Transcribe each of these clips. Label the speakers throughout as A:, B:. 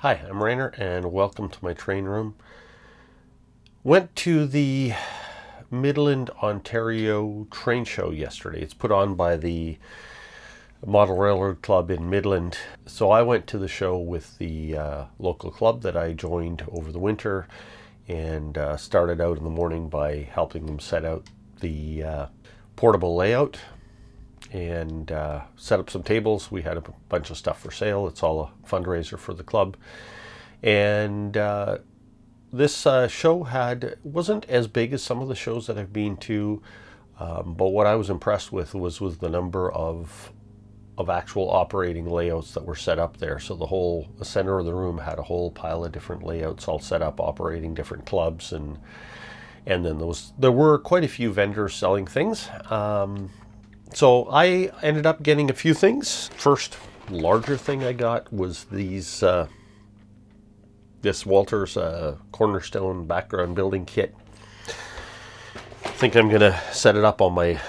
A: Hi, I'm Rainer and welcome to my train room. Went to the Midland, Ontario train show yesterday. It's put on by the Model Railroad Club in Midland. So I went to the show with the local club that I joined over the winter and started out in the morning by helping them set out the portable layout and set up some tables. We had a bunch of stuff for sale. It's all a fundraiser for the club. And this show wasn't as big as some of the shows that I've been to, but what I was impressed with was the number of actual operating layouts that were set up there. So the center of the room had a whole pile of different layouts all set up, operating different clubs, and then there were quite a few vendors selling things. So I ended up getting a few things. First larger thing I got was this Walters Cornerstone background building kit. I think I'm gonna set it up on my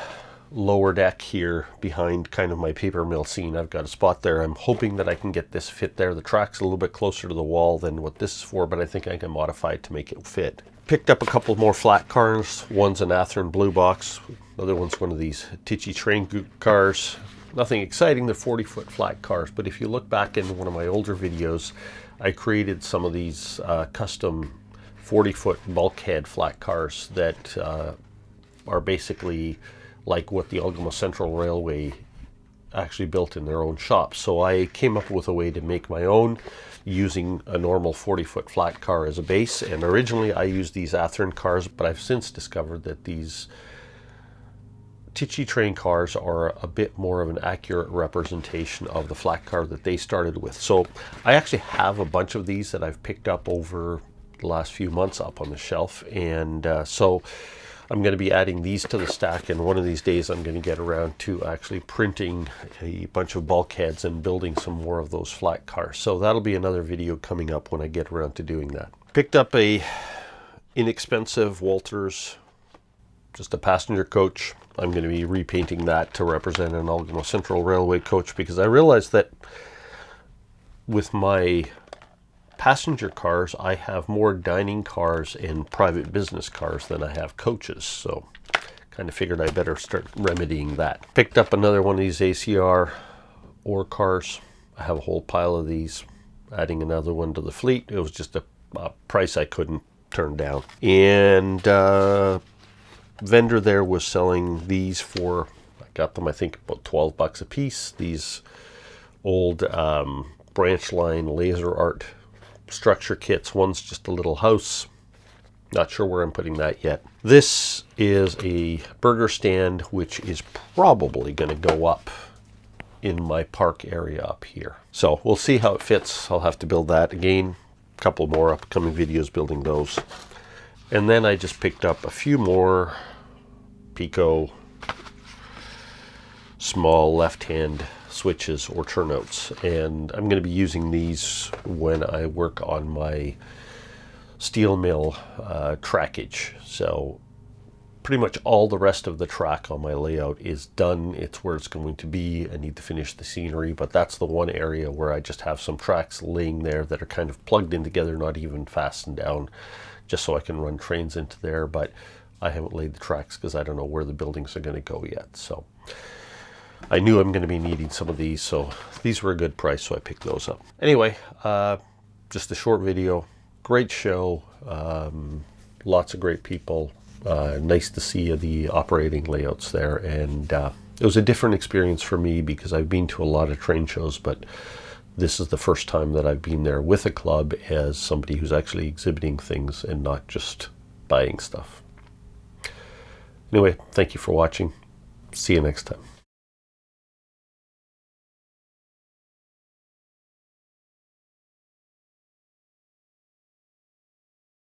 A: lower deck here behind kind of my paper mill scene. I've got a spot there. I'm hoping that I can get this fit there. The track's a little bit closer to the wall than what this is for, but I think I can modify it to make it fit. Picked up a couple more flat cars. One's an Athearn blue box. Another one's one of these Tichy train cars. Nothing exciting, they're 40-foot flat cars, but if you look back in one of my older videos, I created some of these custom 40-foot bulkhead flat cars that are basically like what the Algoma Central Railway actually built in their own shop. So I came up with a way to make my own using a normal 40-foot flat car as a base. And originally I used these Athearn cars, but I've since discovered that these Tichy train cars are a bit more of an accurate representation of the flat car that they started with. So I actually have a bunch of these that I've picked up over the last few months up on the shelf. And so I'm going to be adding these to the stack, and one of these days I'm going to get around to actually printing a bunch of bulkheads and building some more of those flat cars. So that'll be another video coming up when I get around to doing that. Picked up a inexpensive Walters, just a passenger coach. I'm going to be repainting that to represent an Algoma Central Railway coach, because I realized that with my passenger cars, I have more dining cars and private business cars than I have coaches. So kind of figured I better start remedying that. Picked up another one of these ACR ore cars. I have a whole pile of these, adding another one to the fleet. It was just a price I couldn't turn down. And vendor there was selling these for, I got them I think about 12 bucks a piece. These old branch line laser art structure kits. One's just a little house. Not sure where I'm putting that yet. This is a burger stand, which is probably going to go up in my park area up here. So we'll see how it fits. I'll have to build that again. A couple more upcoming videos building those. And then I just picked up a few more Pico small left-hand switches or turnouts, and I'm going to be using these when I work on my steel mill trackage. So pretty much all the rest of the track on my layout is done. It's where it's going to be. I need to finish the scenery, but that's the one area where I just have some tracks laying there that are kind of plugged in together, not even fastened down, just so I can run trains into there. But I haven't laid the tracks because I don't know where the buildings are going to go yet. So I knew I'm going to be needing some of these, so these were a good price, so I picked those up. Anyway, just a short video. Great show. Lots of great people. Nice to see the operating layouts there. And it was a different experience for me because I've been to a lot of train shows, but this is the first time that I've been there with a club as somebody who's actually exhibiting things and not just buying stuff. Anyway, thank you for watching. See you next time.